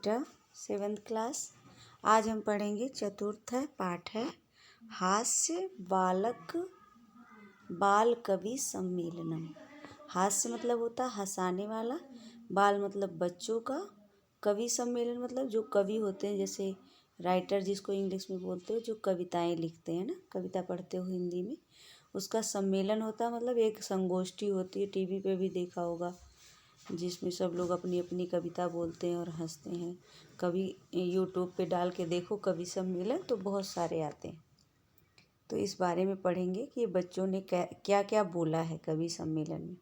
बेटा, 7th class. आज हम पढ़ेंगे चतुर्थ पाठ है हास्य बाल कवि सम्मेलनम। हास्य मतलब होता है हंसाने वाला, बाल मतलब बच्चों का, कवि सम्मेलन मतलब जो कवि होते हैं, जैसे राइटर जिसको इंग्लिश में बोलते हो, जो कविताएं लिखते हैं ना, कविता पढ़ते हो हिंदी में, उसका सम्मेलन होता है। मतलब एक संगोष्ठी होती है, टीवी पे भी देखा होगा, जिसमें सब लोग अपनी अपनी कविता बोलते हैं और हंसते हैं। कभी यूट्यूब पे डाल के देखो कवि सम्मेलन, तो बहुत सारे आते हैं। तो इस बारे में पढ़ेंगे कि बच्चों ने क्या क्या बोला है कवि सम्मेलन में।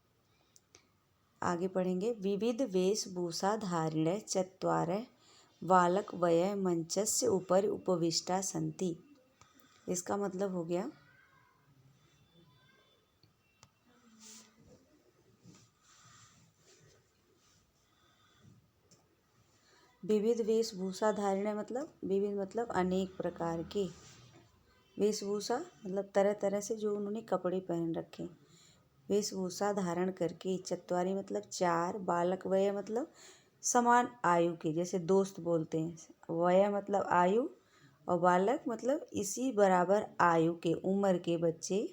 आगे पढ़ेंगे। विविध वेशभूषा धारिण्य चत्वारः बालक वय मंचस्य ऊपर उपविष्टा सन्ति। इसका मतलब हो गया विविध वेशभूषा धारिण्य मतलब विविध मतलब अनेक प्रकार के, वेशभूषा मतलब तरह तरह से जो उन्होंने कपड़े पहन रखे, वेशभूषा धारण करके। चत्वारी मतलब चार, बालक वय मतलब समान आयु के, जैसे दोस्त बोलते हैं। वय मतलब आयु और बालक मतलब इसी बराबर आयु के, उम्र के बच्चे।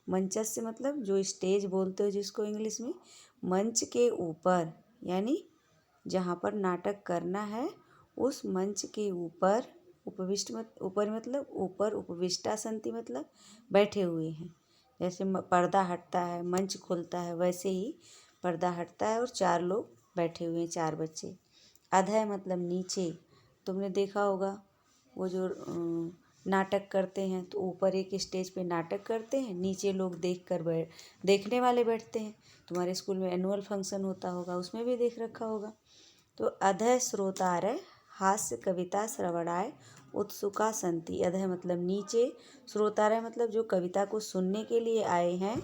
मंचस्य मतलब जो स्टेज बोलते हो जिसको इंग्लिश में, मंच के ऊपर, यानी जहाँ पर नाटक करना है उस मंच के ऊपर। उपविष्ट ऊपर मतलब ऊपर, उपविष्टा संति मतलब बैठे हुए हैं। जैसे पर्दा हटता है, मंच खुलता है, वैसे ही पर्दा हटता है और चार लोग बैठे हुए हैं, चार बच्चे। अधः मतलब नीचे। तुमने देखा होगा वो जो नाटक करते हैं, तो ऊपर एक स्टेज पे नाटक करते हैं, नीचे लोग देखने वाले बैठते हैं। तुम्हारे स्कूल में एनुअल फंक्शन होता होगा, उसमें भी देख रखा होगा। तो अधः श्रोतारः हास्य कविता श्रवणाय उत्सुका संति। अधः मतलब नीचे, श्रोतारः मतलब जो कविता को सुनने के लिए आए हैं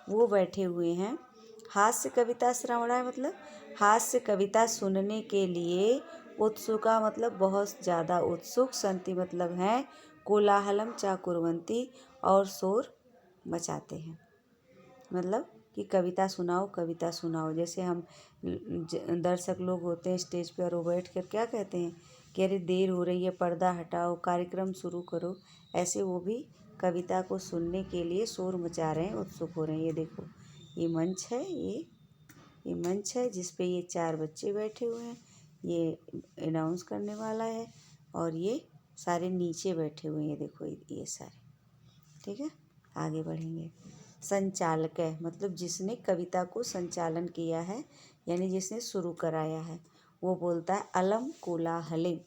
वो बैठे हुए हैं। हास्य कविता श्रवणाय मतलब हास्य कविता सुनने के लिए। उत्सुका मतलब बहुत ज़्यादा उत्सुक। संति मतलब हैं। कोलाहलम चा कुर्वन्ति और शोर मचाते हैं। मतलब कि कविता सुनाओ, कविता सुनाओ। जैसे हम दर्शक लोग होते हैं स्टेज पे और वो बैठ कर क्या कहते हैं कि अरे देर हो रही है, पर्दा हटाओ, कार्यक्रम शुरू करो। ऐसे वो भी कविता को सुनने के लिए शोर मचा रहे हैं, उत्सुक हो रहे हैं। ये देखो, ये मंच है, ये मंच है जिस पे ये चार बच्चे बैठे हुए हैं। ये अनाउंस करने वाला है और ये सारे नीचे बैठे हुए हैं। ये देखो, ये सारे, ठीक है। आगे बढ़ेंगे। संचालक है मतलब जिसने कविता को संचालन किया है, यानी जिसने शुरू कराया है, वो बोलता है अलम कोलाहलेन।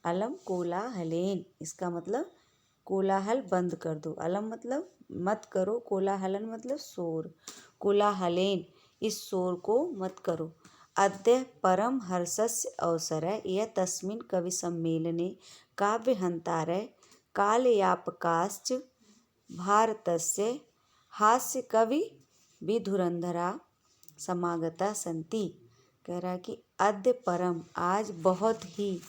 अलम कोलाहलेन, इसका मतलब कोलाहल बंद कर दो। अलम मतलब मत करो, कोलाहलन मतलब शोर। कोलाहलेन, इस शोर को मत करो। अद्य परम हर्षस्य अवसरः यः तस्मिन् कवि सम्मेलने काव्यहन्तारः कालयापकाश्च भारतस्य हास्य कवि विधुरंधरा समागता संति। कह रहा है कि अद्य परम, आज बहुत ही,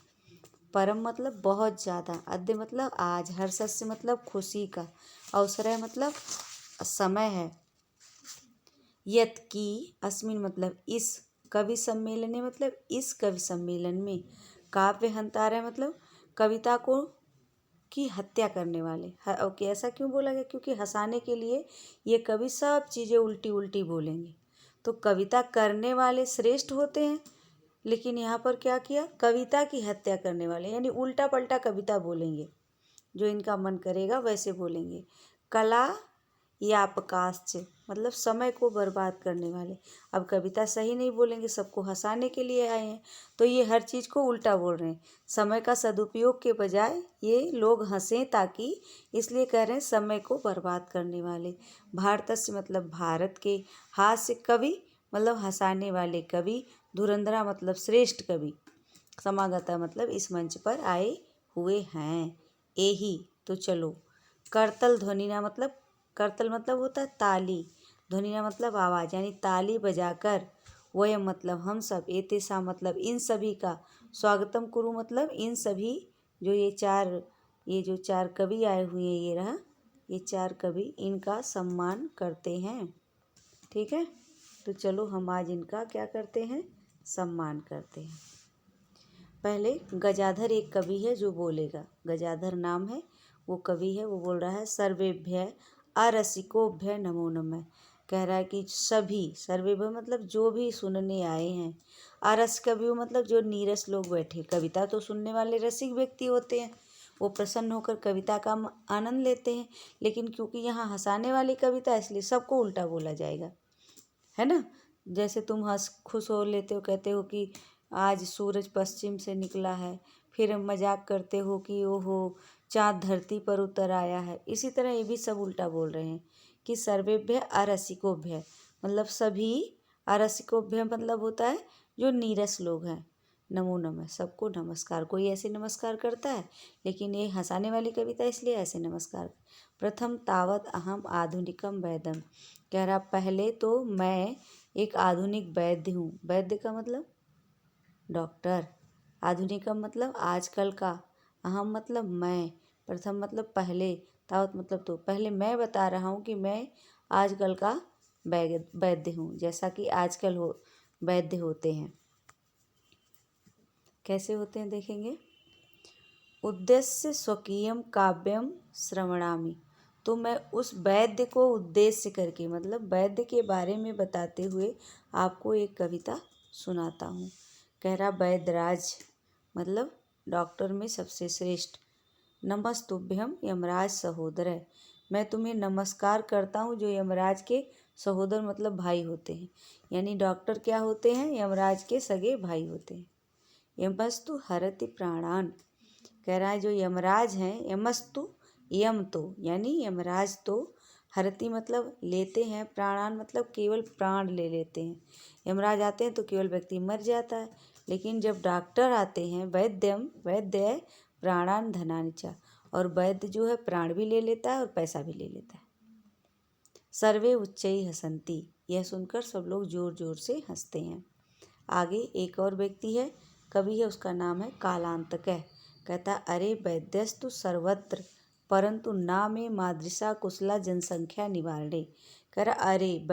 परम मतलब बहुत ज़्यादा, अद्य मतलब आज, हर्षस्य मतलब खुशी का, अवसर है मतलब समय है, यत की, अस्मिन मतलब इस, कवि सम्मेलन मतलब इस कवि सम्मेलन में, काव्य हंतारा मतलब कविता को की हत्या करने वाले। ओके, ऐसा क्यों बोला गया? क्योंकि हंसाने के लिए ये कवि सब चीज़ें उल्टी उल्टी बोलेंगे, तो कविता करने वाले श्रेष्ठ होते हैं, लेकिन यहाँ पर क्या किया, कविता की हत्या करने वाले, यानी उल्टा पल्टा कविता बोलेंगे, जो इनका मन करेगा वैसे बोलेंगे। कला यापकाश्च मतलब समय को बर्बाद करने वाले। अब कविता सही नहीं बोलेंगे, सबको हंसाने के लिए आए हैं, तो ये हर चीज़ को उल्टा बोल रहे हैं। समय का सदुपयोग के बजाय ये लोग हंसें ताकि, इसलिए कह रहे हैं समय को बर्बाद करने वाले। भारतस्य मतलब भारत के, हास्य कवि मतलब हंसाने वाले कवि, धुरंधरा मतलब श्रेष्ठ कवि, समागता मतलब इस मंच पर आए हुए हैं। एही तो चलो। करतल ध्वनिना मतलब, करतल मतलब होता है ताली, ध्वनिना मतलब आवाज़, यानी ताली बजाकर। वयम मतलब हम सब, एतेषां मतलब इन सभी का, स्वागतम कुरु मतलब इन सभी, जो ये जो चार कवि आए हुए हैं, ये रहा, ये चार कवि, इनका सम्मान करते हैं। ठीक है, तो चलो हम आज इनका क्या करते हैं, सम्मान करते हैं। पहले गजाधर एक कवि है जो बोलेगा, गजाधर नाम है, वो कवि है, वो बोल रहा है सर्वेभ्य अरसिकोभ्य नमो नमः। कह रहा है कि सभी, सर्वेभ्य मतलब जो भी सुनने आए हैं, अरस कवि मतलब जो नीरस लोग बैठे, कविता तो सुनने वाले रसिक व्यक्ति होते हैं, वो प्रसन्न होकर कविता का आनंद लेते हैं। लेकिन क्योंकि यहाँ हंसाने वाली कविता है इसलिए सबको उल्टा बोला जाएगा, है ना। जैसे तुम हंस खुश हो लेते हो, कहते हो कि आज सूरज पश्चिम से निकला है, फिर मजाक करते हो कि ओहो चाँद धरती पर उतर आया है। इसी तरह ये भी सब उल्टा बोल रहे हैं कि सर्वेभ्य अरसिकोभ्य मतलब सभी, अरसिकोभ्य मतलब होता है जो नीरस लोग हैं। नमो नमः सबको नमस्कार, कोई ऐसे नमस्कार करता है, लेकिन ये हंसाने वाली कविता इसलिए ऐसे नमस्कार। प्रथम तावत अहम आधुनिकम वैद्यम, कह रहा पहले तो मैं एक आधुनिक वैद्य हूँ। वैद्य का मतलब डॉक्टर, आधुनिकम मतलब आजकल का, अहम मतलब मैं, प्रथम मतलब पहले, तावत मतलब तो, पहले मैं बता रहा हूँ कि मैं आजकल का वैद्य हूँ, जैसा कि आजकल वैद्य होते हैं। कैसे होते हैं देखेंगे। उद्देश्य स्वकीयम काव्यम श्रवणामि, तो मैं उस वैद्य को उद्देश्य करके मतलब वैद्य के बारे में बताते हुए आपको एक कविता सुनाता हूँ। कह रहा वैद्यराज मतलब डॉक्टर में सबसे श्रेष्ठ। नमस्तुभ्यम यमराज सहोदर, मैं तुम्हें नमस्कार करता हूँ जो यमराज के सहोदर मतलब भाई होते हैं, यानी डॉक्टर क्या होते हैं, यमराज के सगे भाई होते हैं। यमस्तु हरति प्राणान, कह रहा है जो यमराज हैं, यमस्तु यम तो यानी यमराज तो, हरति मतलब लेते हैं, प्राणान मतलब केवल प्राण ले लेते हैं। यमराज आते हैं तो केवल व्यक्ति मर जाता है, लेकिन जब डॉक्टर आते हैं, वैद्यम वैद्य प्राणान धनानि च, और वैद्य जो है प्राण भी ले लेता है और पैसा भी ले लेता है। सर्वे उच्चई हसंती, यह सुनकर सब लोग जोर जोर से हंसते हैं। आगे एक और व्यक्ति है, कवि है, उसका नाम है कालांतकः। कहता अरे वैद्यस्तु सर्वत्र परंतु ना में मादृशा कुशला जनसंख्या निवारणे। कह रहा अरे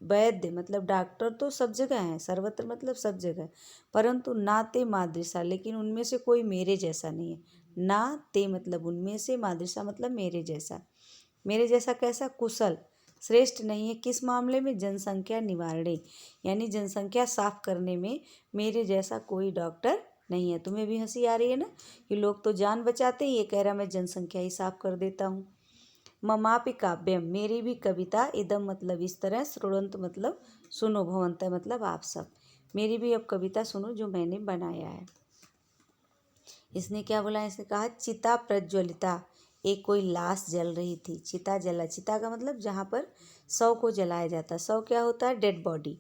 वैद्य मतलब डॉक्टर तो सब जगह हैं, सर्वत्र मतलब सब जगह, परंतु ना ते मादृशा लेकिन उनमें से कोई मेरे जैसा नहीं है। ना ते मतलब उनमें से, मादृशा मतलब मेरे जैसा, मेरे जैसा कैसा, कुशल श्रेष्ठ नहीं है। किस मामले में, जनसंख्या निवारणे यानी जनसंख्या साफ करने में मेरे जैसा कोई डॉक्टर नहीं है। तुम्हें भी हंसी आ रही है ना कि लोग तो जान बचाते हैं, ये कह रहा मैं जनसंख्या ही साफ कर देता हूँ। ममापि काव्यम, मेरी भी कविता, इदम मतलब इस तरह, श्रुणवन्तु मतलब सुनो, भवन्तः मतलब आप सब, मेरी भी अब कविता सुनो जो मैंने बनाया है। इसने क्या बोला, इसने कहा चिता प्रज्वलिता, एक कोई लाश जल रही थी। चिता जला, चिता का मतलब जहाँ पर शव को जलाया जाता है, शव क्या होता है, डेड बॉडी,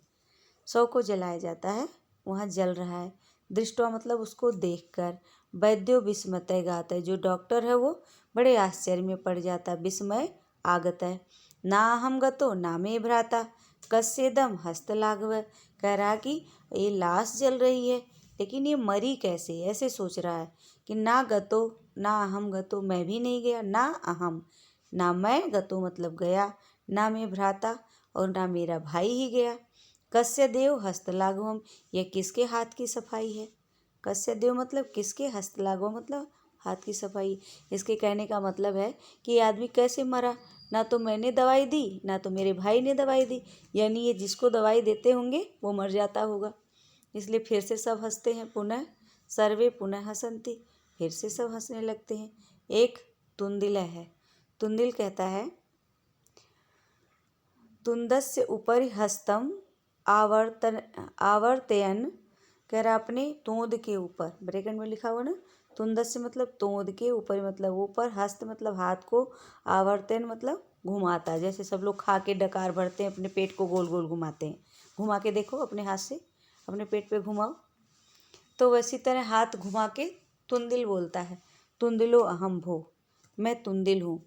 शव को जलाया जाता है, वहाँ जल रहा है। दृष्टवा मतलब उसको देखकर, वैद्यो विस्मय गाता है, जो डॉक्टर है वो बड़े आश्चर्य में पड़ जाता है। विस्मय आगत है। ना हम गतो ना मे भ्राता कस्येदम हस्तलाघव, कह रहा कि ये लाश जल रही है लेकिन ये मरी कैसे, ऐसे सोच रहा है कि ना गतो ना अहम गतो, मैं भी नहीं गया, ना अहम ना मैं, गतो मतलब गया, ना मैं भ्राता और ना मेरा भाई ही गया। कस्य देव हस्तलाघवम, यह किसके हाथ की सफाई है। कस्य देव मतलब किसके, हस्तलाघव मतलब हाथ की सफाई। इसके कहने का मतलब है कि ये आदमी कैसे मरा, ना तो मैंने दवाई दी ना तो मेरे भाई ने दवाई दी, यानी ये जिसको दवाई देते होंगे वो मर जाता होगा। इसलिए फिर से सब हंसते हैं, पुनः सर्वे पुनः हसंती, फिर से सब हंसने लगते हैं। एक तुंदिल है, तुंदिल कहता है तुंदस्य ऊपर हस्तम आवर्तयन, कह रहा अपने तोंद के ऊपर, ब्रैकेट में लिखा हुआ ना, तुंदस्य मतलब तोंद के ऊपर मतलब ऊपर, हस्त मतलब हाथ को, आवर्तन मतलब घुमाता, जैसे सब लोग खा के डकार भरते हैं अपने पेट को गोल गोल घुमाते हैं, घुमा के देखो अपने हाथ से, अपने पेट पे घुमाओ, तो वैसी तरह हाथ घुमा के तुंदिल बोलता है। तुंदिलो अहम भो, मैं तुंदिल हूँ।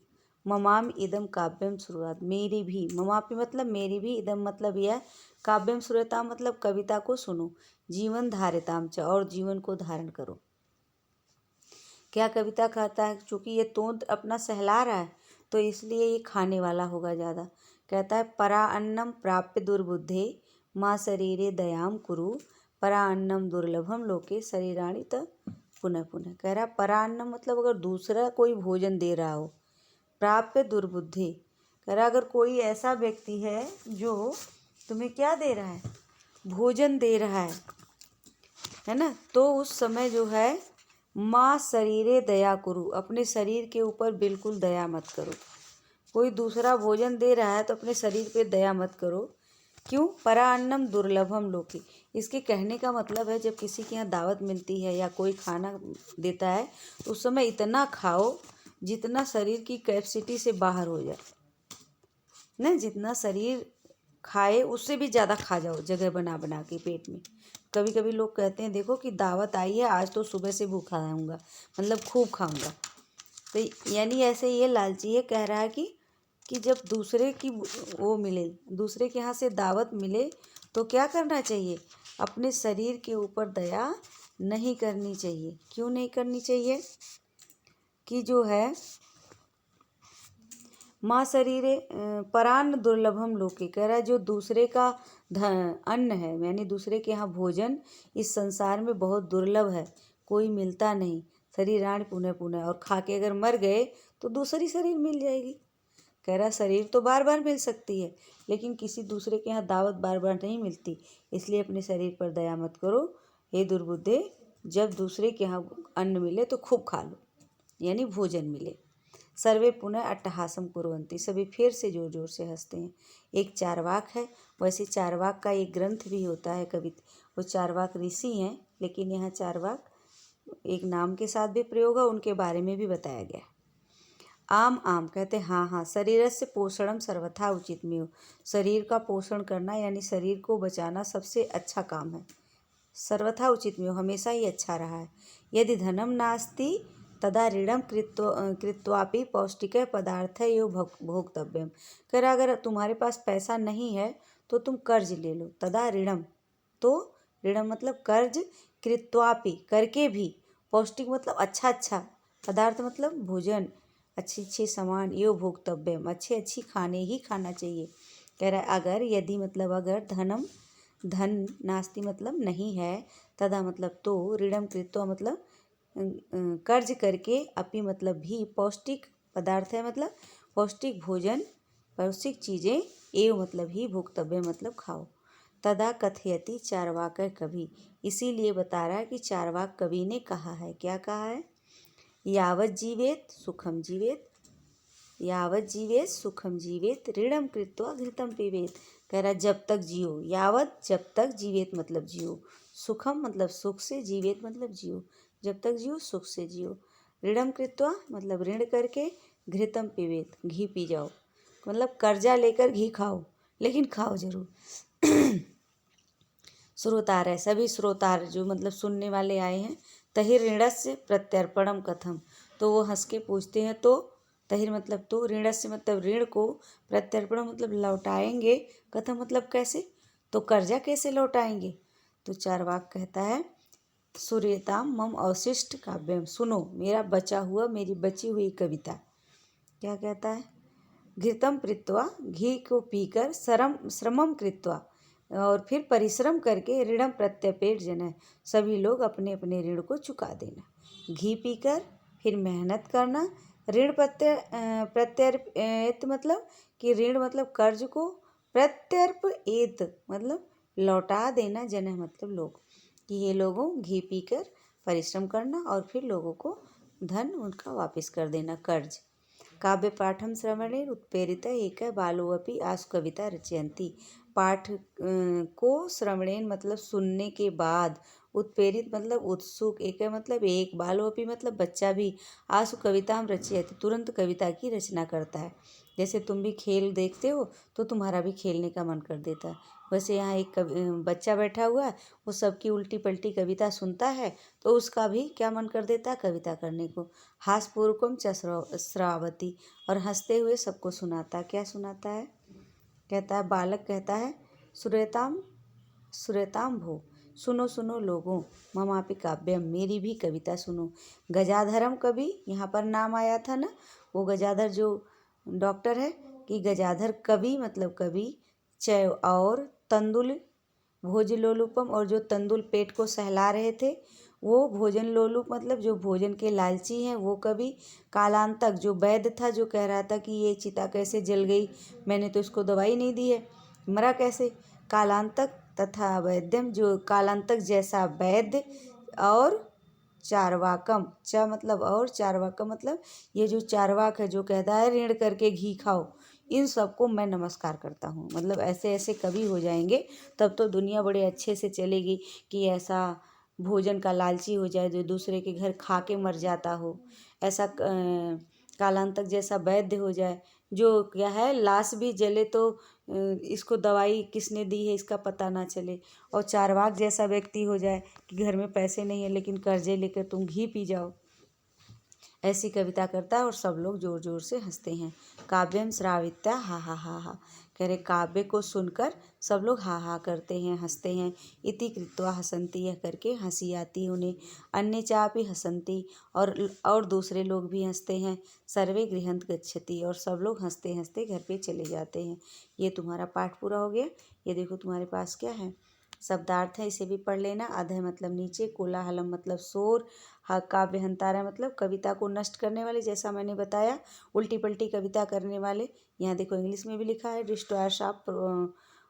ममाम इदम काव्यम शुरुआत, मेरी भी, ममापि मतलब मेरी भी, इदम मतलब यह, काव्यम श्रूयताम मतलब कविता को सुनो, जीवन धारिताम च और जीवन को धारण करो। क्या कविता कहता है, चूँकि ये तोंद अपना सहला रहा है तो इसलिए ये खाने वाला होगा ज़्यादा। कहता है परा अन्नम प्राप्य दुर्बुद्धे माँ शरीरे दयाम कुरु, परान्नम दुर्लभम लोके शरीराणि त पुनः पुनः। कह रहा परान्नम मतलब अगर दूसरा कोई भोजन दे रहा हो, प्राप्य दुर्बुद्धि, कह रहा अगर कोई ऐसा व्यक्ति है जो तुम्हें क्या दे रहा है, भोजन दे रहा है ना, तो उस समय जो है माँ शरीरे दया करो, अपने शरीर के ऊपर बिल्कुल दया मत करो। कोई दूसरा भोजन दे रहा है तो अपने शरीर पे दया मत करो। क्यों? परान्नम दुर्लभम लोके। इसके कहने का मतलब है जब किसी के यहाँ दावत मिलती है या कोई खाना देता है तो उस समय इतना खाओ जितना शरीर की कैपेसिटी से बाहर हो जाए ना, जितना शरीर खाए उससे भी ज़्यादा खा जाओ, जगह बना बना के पेट में। कभी कभी लोग कहते हैं देखो कि दावत आई है, आज तो सुबह से भूखा रहूँगा, मतलब खूब खाऊंगा। तो यानी ऐसे ये लालची है, कह रहा है कि जब दूसरे की वो मिले, दूसरे के यहाँ से दावत मिले तो क्या करना चाहिए, अपने शरीर के ऊपर दया नहीं करनी चाहिए। क्यों नहीं करनी चाहिए? कि जो है माँ शरीरे परान्न दुर्लभम लोके, कह रहा है जो दूसरे का अन्न है, यानी दूसरे के यहाँ भोजन इस संसार में बहुत दुर्लभ है, कोई मिलता नहीं। शरीराणि पुनः पुनः, और खा के अगर मर गए तो दूसरी शरीर मिल जाएगी। कह रहा शरीर तो बार बार मिल सकती है लेकिन किसी दूसरे के यहाँ दावत बार बार नहीं मिलती, इसलिए अपने शरीर पर दया मत करो हे दुर्बुद्धे। जब दूसरे के यहाँ अन्न मिले तो खूब खा लो, यानी भोजन मिले। सर्वे पुनः अट्टहासम कुर्वन्ति, सभी फिर से जोर जोर से हंसते हैं। एक चारवाक है, वैसे चारवाक का एक ग्रंथ भी होता है कविता, वो चारवाक ऋषि हैं, लेकिन यहाँ चारवाक एक नाम के साथ भी प्रयोग है, उनके बारे में भी बताया गया। आम आम कहते हाँ हाँ, शरीर से पोषणम सर्वथा उचित में हो, शरीर का पोषण करना यानी शरीर को बचाना सबसे अच्छा काम है, सर्वथा उचित में हो, हमेशा ही अच्छा रहा है। यदि धनम नास्ति तदा ऋणम कृत्वापि पौष्टिक पदार्थ एव भोक्तव्यम। कह रहा अगर तुम्हारे पास पैसा नहीं है तो तुम कर्ज ले लो, तदा ऋणम, तो ऋणम मतलब कर्ज, कृत्वापि करके भी, पौष्टिक मतलब अच्छा अच्छा, पदार्थ मतलब भोजन, अच्छे अच्छे सामान, एव भोक्तव्यम अच्छे अच्छी खाने ही खाना चाहिए। कह रहा है अगर, यदि मतलब अगर, धनम धन, नास्ति मतलब नहीं है, तदा मतलब तो, ऋणम कृत्वा मतलब कर्ज करके, अपि मतलब भी, पौष्टिक पदार्थ है मतलब पौष्टिक भोजन, पौष्टिक चीज़ें, एव मतलब ही, भोक्तव्य मतलब खाओ। तदा कथयति चारवाक कवि, इसीलिए बता रहा है कि चारवाक कवि ने कहा है, क्या कहा है, यावत जीवेत सुखम जीवेत, यावत जीवेत सुखम जीवेत, ऋणम कृत्वा घृतम पीवेत। कह रहा जब तक जियो, यावत जब तक, जीवेत मतलब जियो, सुखम मतलब सुख से, जीवेत मतलब जियो, जब तक जियो सुख से जियो, ऋणम कृत्वा मतलब ऋण करके, घृतम पीवेत घी पी जाओ, मतलब कर्जा लेकर घी खाओ, लेकिन खाओ जरूर। श्रोतार है, सभी श्रोतार जो मतलब सुनने वाले आए हैं, तहिर ऋणस्य प्रत्यर्पणम कथम, तो वो हंस के पूछते हैं, तो तहिर मतलब तो, ऋणस्य मतलब ऋण को, प्रत्यर्पण मतलब लौटाएंगे, कथम मतलब कैसे, तो कर्जा कैसे लौटाएंगे। तो चारवाक कहता है सूर्यताम मम अवशिष्ट काव्यम, सुनो मेरा बचा हुआ, मेरी बची हुई कविता। क्या कहता है, घृतम पीत्वा, घी को पीकर, श्रमम कृत्वा, और फिर परिश्रम करके, ऋणम प्रत्यपेट जन, सभी लोग अपने अपने ऋण को चुका देना। घी पीकर फिर मेहनत करना, ऋण प्रत्यर्पित मतलब कि ऋण मतलब कर्ज को, प्रत्यर्पित मतलब लौटा देना, जन मतलब लोग, कि ये लोगों घी पीकर परिश्रम करना और फिर लोगों को धन उनका वापस कर देना, कर्ज। काव्य पाठम श्रवणे उत्प्रेरित एक बालोअपि आसु कविता रचयन्ति, पाठ को श्रवणेन मतलब सुनने के बाद, उत्प्रेरित मतलब उत्सुक, एक मतलब एक, बालोअपि मतलब बच्चा भी, आसु कविता रचयति तुरंत कविता की रचना करता है। जैसे तुम भी खेल देखते हो तो तुम्हारा भी खेलने का मन कर देता है, वैसे यहाँ एक बच्चा बैठा हुआ है, वो सबकी उल्टी पल्टी कविता सुनता है तो उसका भी क्या मन कर देता है, कविता करने को। हासपूर्वकम च श्रावती, और हंसते हुए सबको सुनाता। क्या सुनाता है, कहता है बालक कहता है सुरेताम सुरेताम भो, सुनो सुनो लोगों, ममापि काव्यम मेरी भी कविता सुनो। गजाधरम कवि, यहाँ पर नाम आया था ना, वो गजाधर जो डॉक्टर है, कि गजाधर कवि मतलब कवि, चय और तंदुल भोज लोलुपम, और जो तंदुल पेट को सहला रहे थे वो भोजन लोलुप, मतलब जो भोजन के लालची हैं वो कवि। कालांतक, जो वैद्य था जो कह रहा था कि ये चिता कैसे जल गई, मैंने तो इसको दवाई नहीं दी है, मरा कैसे। कालांतक तथा वैद्यम, जो कालांतक जैसा वैद्य, और चारवाकम, चा मतलब और, चारवाकम मतलब ये जो चारवाक है जो कहता है ऋण करके घी खाओ, इन सबको मैं नमस्कार करता हूँ। मतलब ऐसे ऐसे कवि हो जाएंगे तब तो दुनिया बड़े अच्छे से चलेगी, कि ऐसा भोजन का लालची हो जाए जो दूसरे के घर खा के मर जाता हो, ऐसा कालांतक जैसा वैद्य हो जाए जो क्या है लाश भी जले तो इसको दवाई किसने दी है इसका पता ना चले, और चारवाक जैसा व्यक्ति हो जाए कि घर में पैसे नहीं है लेकिन कर्जे लेकर तुम घी पी जाओ। ऐसी कविता करता है और सब लोग जोर जोर से हंसते हैं। काव्यम श्रावित्या हा हा हा हा, कह रहे काव्य को सुनकर सब लोग हा हा करते हैं, हंसते हैं। इति कृत्वा हसंती, यह करके हंसी आती है उन्हें। अन्य चापि हसंती, और दूसरे लोग भी हंसते हैं। सर्वे गृहंत गच्छति, और सब लोग हंसते हंसते घर पे चले जाते हैं। ये तुम्हारा पाठ पूरा हो गया। ये देखो तुम्हारे पास क्या है, शब्दार्थ है, इसे भी पढ़ लेना। अधः मतलब नीचे, कोलाहलम मतलब शोर, काव्य हंतारा मतलब कविता को नष्ट करने वाले, जैसा मैंने बताया उल्टी पल्टी कविता करने वाले। यहाँ देखो इंग्लिश में भी लिखा है डिस्ट्रॉयर्स ऑफ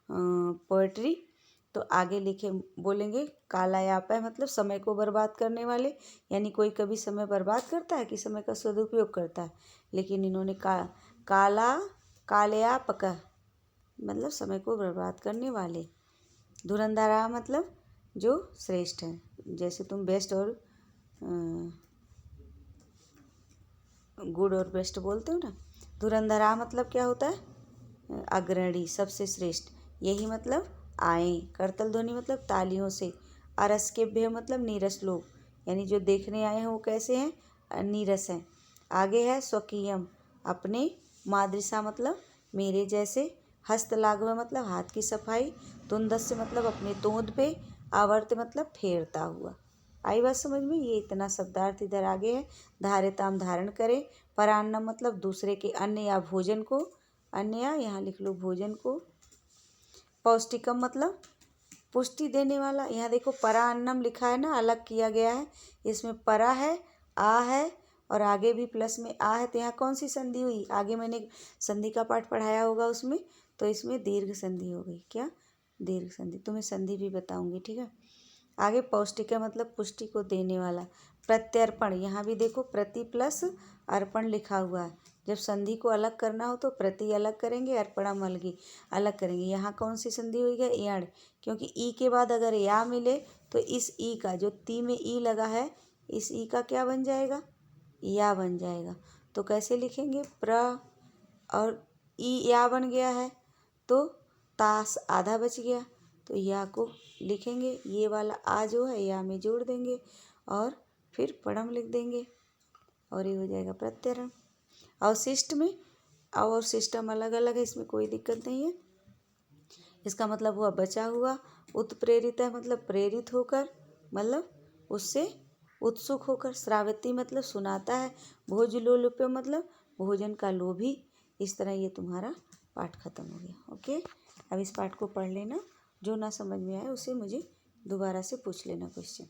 पोएट्री। तो आगे लिखे बोलेंगे कालयापय मतलब समय को बर्बाद करने वाले, यानी कोई कभी समय बर्बाद करता है कि समय का सदुपयोग करता है, लेकिन इन्होंने कालयापक मतलब समय को बर्बाद करने वाले। धुरंधरा मतलब जो श्रेष्ठ है, जैसे तुम बेस्ट और गुड और बेस्ट बोलते हो ना। धुरंधरा मतलब क्या होता है, अग्रणी, सबसे श्रेष्ठ। यही मतलब आए, करतल ध्वनि मतलब तालियों से। अरस के भय मतलब नीरस लोग, यानी जो देखने आए हैं वो कैसे हैं, नीरस हैं। आगे है स्वकीयम, अपने। मादृशा मतलब मेरे जैसे। हस्तलाघव मतलब हाथ की सफाई। तुंदस्य मतलब अपने तोंद पे। आवर्त मतलब फेरता हुआ। आई बात समझ में। ये इतना शब्दार्थ इधर आगे है। धार्यताम धारण करें। परान्नम मतलब दूसरे के अन्न या भोजन को, अन्न या यहाँ लिख लो भोजन को। पौष्टिकम मतलब पुष्टि देने वाला। यहाँ देखो परान्नम लिखा है ना, अलग किया गया है, इसमें परा है, आ है, और आगे भी प्लस में आ है, तो यहाँ कौन सी संधि हुई, आगे मैंने संधि का पाठ पढ़ाया होगा उसमें, तो इसमें दीर्घ संधि हो गई। क्या, दीर्घ संधि। तुम्हें संधि भी बताऊंगी, ठीक है। आगे पौष्टिक है मतलब पुष्टि को देने वाला। प्रत्यर्पण, यहाँ भी देखो प्रति प्लस अर्पण लिखा हुआ है। जब संधि को अलग करना हो तो प्रति अलग करेंगे, अर्पणम अलग करेंगे। यहाँ कौन सी संधि हुई है, यण, क्योंकि ई के बाद अगर या मिले तो इस ई का, जो ती में ई लगा है, इस ई का क्या बन जाएगा, या बन जाएगा। तो कैसे लिखेंगे, प्र और ई या बन गया है तो तास आधा बच गया, तो या को लिखेंगे, ये वाला आ जो है या में जोड़ देंगे और फिर पढ़म लिख देंगे और ये हो जाएगा प्रत्ययन। अवशिष्ट में और सिस्टम अलग अलग है, इसमें कोई दिक्कत नहीं है। इसका मतलब हुआ बचा हुआ। उत्प्रेरित है मतलब प्रेरित होकर, मतलब उससे उत्सुक होकर। श्रावती मतलब सुनाता है। भोज लोलुप्य मतलब भोजन का लोभी। इस तरह ये तुम्हारा पाठ खत्म हो गया। ओके, अब इस पाठ को पढ़ लेना, जो ना समझ में आए उसे मुझे दोबारा से पूछ लेना क्वेश्चन।